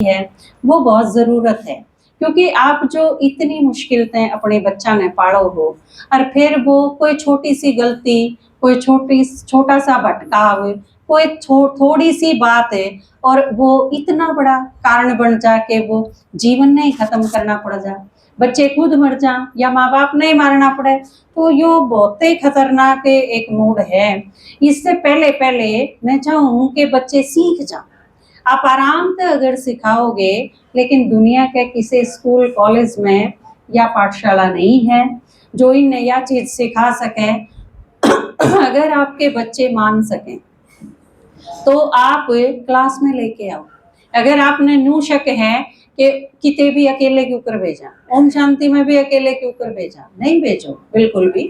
है वो बहुत ज़रूरत है, क्योंकि आप जो इतनी मुश्किलें अपने बच्चा ने पालो हो और फिर वो कोई छोटी सी गलती, कोई छोटा सा भटकाव, कोई थोड़ी सी बात है और वो इतना बड़ा कारण बन जा के वो जीवन नहीं खत्म करना पड़ जा, बच्चे खुद मर जा या माँ बाप नहीं मारना पड़े, तो यो बहुत ही खतरनाक एक मूड है। इससे पहले पहले मैं चाहूँ कि बच्चे सीख जाए। आप आराम से अगर सिखाओगे, लेकिन दुनिया के किसी स्कूल कॉलेज में या पाठशाला नहीं है जो इन नया चीज सिखा सके। अगर आपके बच्चे मान सकें तो आप क्लास में लेके आओ। अगर आपने न्यू शक है कि किते भी अकेले क्यों कर भेजा, ओम शांति में भी अकेले क्यों कर भेजा, नहीं भेजो बिल्कुल भी।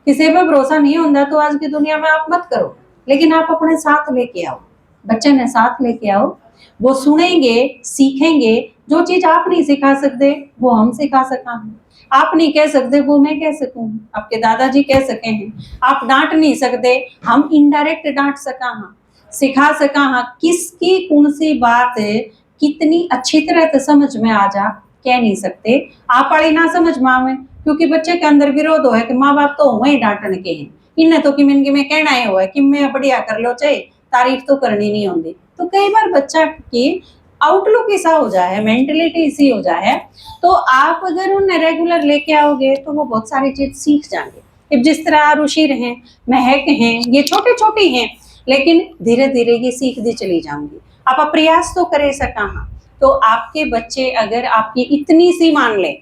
किसी पे भरोसा नहीं होता तो आज की दुनिया में आप मत करो, लेकिन आप अपने साथ लेके आओ, बच्चे ने साथ लेके आओ, वो सुनेंगे सीखेंगे। जो चीज आप नहीं सिखा सकते वो हम सिखा सका हैं, आप नहीं कह सकते वो मैं कह सकूं, आपके दादाजी कह सके हैं। आप डांट नहीं सकते, हम इनडायरेक्ट डांट सका हाँ, सिखा सका हाँ, किसकी कौन सी बात कितनी अच्छी तरह से समझ में आ जा कह नहीं सकते। आप वाली ना समझ में आवे क्योंकि बच्चे के अंदर विरोध हो है कि माँ बाप तो वही डांटने के हैं, इन्हें तो किमें कहना है हुआ है कि मैं बढ़िया कर लो चाहे तारीफ तो करनी नहीं होती। तो कई बार बच्चा की आउटलुक ऐसा हो जाए, मेंटलिटी ऐसी हो जाए, तो आप अगर उन्हें रेगुलर लेके आओगे तो वो बहुत सारी चीज सीख जाएंगे। जिस तरह रुशिर हैं, महक हैं, ये छोटे छोटे हैं, लेकिन धीरे धीरे ये सीखती चली जाऊंगी। आप प्रयास तो करे सका हाँ, तो आपके बच्चे अगर आपकी इतनी सी मान ले,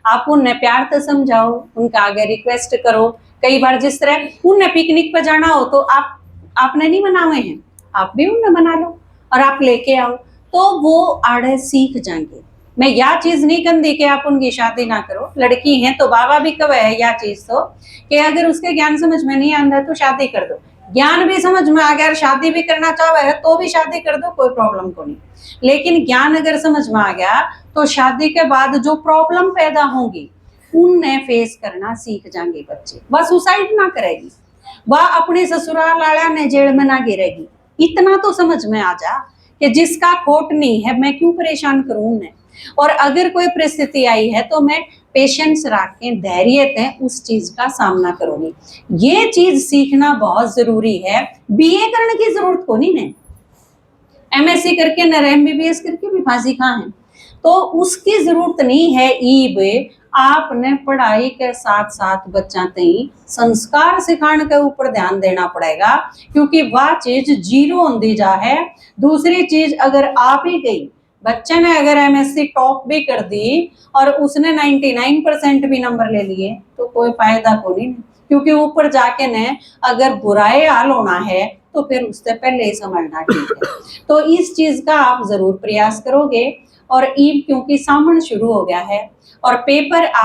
आप उन्हें प्यार से समझाओ, उनका आगे रिक्वेस्ट करो। कई बार जिस तरह उन्हें पिकनिक पर जाना हो तो आपने नहीं मनाए हैं, आप भी उन्हें मना लो और आप लेके आओ, तो वो आड़े सीख जाएंगे। मैं या चीज नहीं कहती कि आप उनकी शादी ना करो, लड़की है तो बाबा भी कवे है या चीज तो कि अगर उसके ज्ञान समझ में नहीं आता तो शादी कर दो, ज्ञान भी समझ में आ गया, शादी भी करना चाहे तो भी शादी कर दो, कोई प्रॉब्लम को नहीं। लेकिन ज्ञान अगर समझ में आ गया तो शादी के बाद जो प्रॉब्लम पैदा होंगी उन्हें फेस करना सीख जाएंगे बच्चे। वह सुसाइड ना करेगी, वह अपने ससुराल वाला ने जेल में ना गिरेगी, इतना तो समझ में आ जा कि जिसका खोट नहीं है मैं क्यों परेशान करूं उन्हें। और अगर कोई परिस्थिति आई है तो मैं पेशेंस रख के धैर्य से उस चीज का सामना करूंगी। ये चीज सीखना बहुत जरूरी है। बीए करने की जरूरत को नहीं है, एमएससी करके न एमबीबीएस करके भी फांसी कहाँ है, तो उसकी जरूरत नहीं है। ईब आपने पढ़ाई के साथ साथ बच्चा तई संस्कार सिखाने के ऊपर ध्यान देना पड़ेगा, क्योंकि वह चीज जीरो होती जा है। दूसरी चीज अगर आप ही गई, बच्चे ने अगर एमएससी टॉप भी कर दी और उसने 99% भी नंबर ले लिए तो कोई फायदा को नहीं, क्योंकि ऊपर जाके ने अगर बुराई हाल होना है तो फिर उससे पहले ही समझना ठीक है। तो इस चीज का आप जरूर प्रयास करोगे। और ईब क्योंकि सामन शुरू हो गया है और पेपर आप